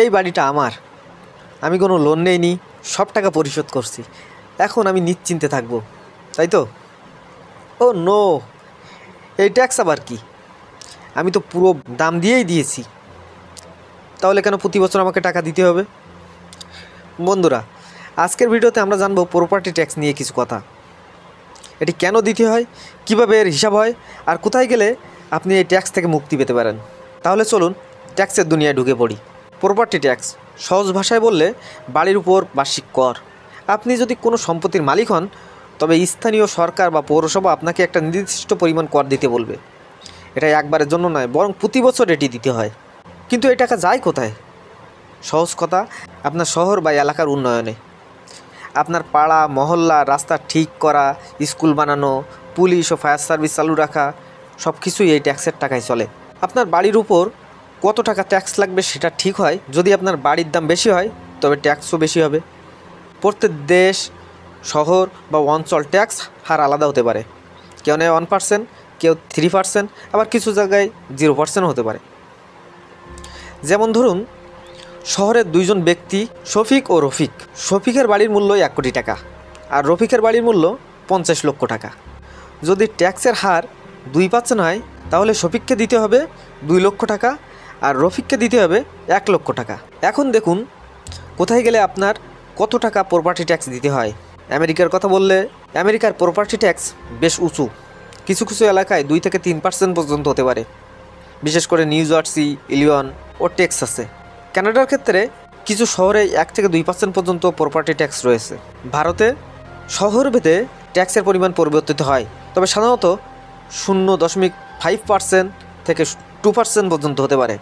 এই বাড়িটা আমার, আমি কোনো লোন নেইনি, সব টাকা পরিশোধ করছি, এখন আমি নিশ্চিন্তে থাকবো, তাই তো? ও নো, এই ট্যাক্স আবার কি? আমি তো পুরো দাম দিয়েই দিয়েছি, তাহলে কেন প্রতি বছর আমাকে টাকা দিতে হবে? বন্ধুরা, আজকের ভিডিওতে আমরা জানবো প্রপার্টি ট্যাক্স নিয়ে কিছু কথা। এটি কেন দিতে হয়, কিভাবে এর হিসাব হয়, আর কোথায় গেলে আপনি এই ট্যাক্স থেকে মুক্তি পেতে পারেন। তাহলে চলুন ট্যাক্সের দুনিয়ায় ঢুকে পড়ি। প্রপার্টি ট্যাক্স সহজ ভাষায় বললে বাড়ির উপর বার্ষিক কর। আপনি যদি কোনো সম্পত্তির মালিক হন, তবে স্থানীয় সরকার বা পৌরসভা আপনাকে একটা নির্দিষ্ট পরিমাণ কর দিতে বলবে। এটা একবারের জন্য নয়, বরং প্রতি বছর এটি দিতে হয়। কিন্তু এই টাকা যায় কোথায়? সহজ কথা, আপনার শহর বা এলাকার উন্নয়নে। আপনার পাড়া মহল্লা রাস্তা ঠিক করা, স্কুল বানানো, পুলিশ ও ফায়ার সার্ভিস চালু রাখা, সব কিছুই এই ট্যাক্সের টাকায় চলে। আপনার বাড়ির উপর কত টাকা ট্যাক্স লাগবে সেটা ঠিক হয়। যদি আপনার বাড়ির দাম বেশি হয়, তবে ট্যাক্সও বেশি হবে। প্রত্যেক দেশ, শহর বা অঞ্চল ট্যাক্স হার আলাদা হতে পারে। কেউ নেয় 1%, কেউ 3%, আবার কিছু জায়গায় 0% হতে পারে। যেমন ধরুন, শহরের দুইজন ব্যক্তি, শফিক ও রফিক। শফিকের বাড়ির মূল্য 1 কোটি টাকা, আর রফিকের বাড়ির মূল্য 50 লক্ষ টাকা। যদি ট্যাক্সের হার 2% হয়, তাহলে শফিককে দিতে হবে 2 লক্ষ টাকা, আর রফিককে দিতে হবে 1 লক্ষ টাকা। এখন দেখুন কোথায় গেলে আপনার কত টাকা প্রপার্টি ট্যাক্স দিতে হয়। আমেরিকার কথা বললে, আমেরিকার প্রপার্টি ট্যাক্স বেশ উঁচু। কিছু কিছু এলাকায় 2 থেকে 3% পর্যন্ত হতে পারে, বিশেষ করে নিউ জার্সি, ইলিনয় ও টেক্সাসে। কানাডার ক্ষেত্রে কিছু শহরে 1 থেকে 2% পর্যন্ত প্রপার্টি ট্যাক্স রয়েছে। ভারতে শহরভেদে ট্যাক্সের পরিমাণ পরিবর্তিত হয়, তবে সাধারণত 0.5% থেকে 2% পর্যন্ত হতে পারে।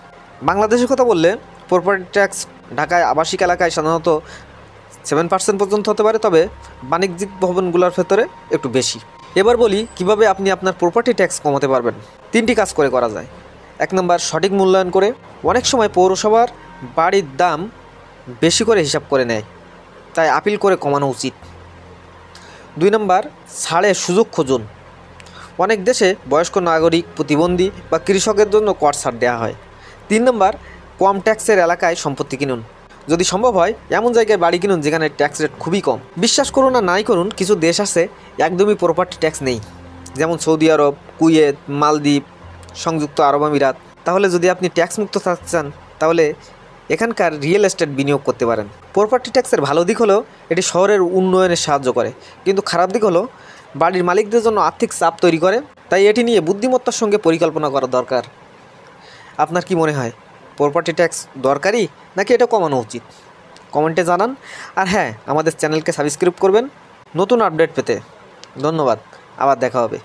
বাংলাদেশের কথা বললে প্রপার্টি ট্যাক্স ঢাকায় আবাসিক এলাকায় সাধারণত 7% পর্যন্ত হতে পারে, তবে বাণিজ্যিক ভবনগুলোর ভেতরে একটু বেশি। এবার বলি কিভাবে আপনি আপনার প্রপার্টি ট্যাক্স কমাতে পারবেন। 3টি কাজ করা যায়। 1 নম্বর, সঠিক মূল্যায়ন করে। অনেক সময় পৌরসভার বাড়ির দাম বেশি করে হিসাব করে নেয়, তাই আপিল করে কমানো উচিত। 2 নম্বর, ছাড়ের সুযোগ খুঁজুন। অনেক দেশে বয়স্ক নাগরিক, প্রতিবন্ধী বা কৃষকের জন্য কর ছাড় দেওয়া হয়। 3 নম্বর, কম ট্যাক্সের এলাকায় সম্পত্তি কিনুন। যদি সম্ভব হয় এমন জায়গায় বাড়ি কিনুন যেখানে ট্যাক্স রেট খুবই কম। বিশ্বাস করুন আর নাই করুন, কিছু দেশ আছে একদমই প্রপার্টি ট্যাক্স নেই, যেমন সৌদি আরব, কুয়েত, মালদ্বীপ, সংযুক্ত আরব আমিরাত। তাহলে যদি আপনি ট্যাক্স মুক্ত থাকতে চান, তাহলে এখানকার রিয়েল এস্টেট বিনিয়োগ করতে পারেন। প্রপার্টি ট্যাক্সের ভালো দিক হলো এটি শহরের উন্নয়নে সাহায্য করে, কিন্তু খারাপ দিক হলো বাড়ির মালিকদের জন্য আর্থিক চাপ তৈরি করে। তাই এটি নিয়ে বুদ্ধিমত্তার সঙ্গে পরিকল্পনা করা দরকার। আপনার কি মনে হয়, প্রপার্টি ট্যাক্স দরকারি নাকি এটা কমানো উচিত? কমেন্টে জানান। আর হ্যাঁ, আমাদের চ্যানেলকে সাবস্ক্রাইব করবেন নতুন আপডেট পেতে। ধন্যবাদ, আবার দেখা হবে।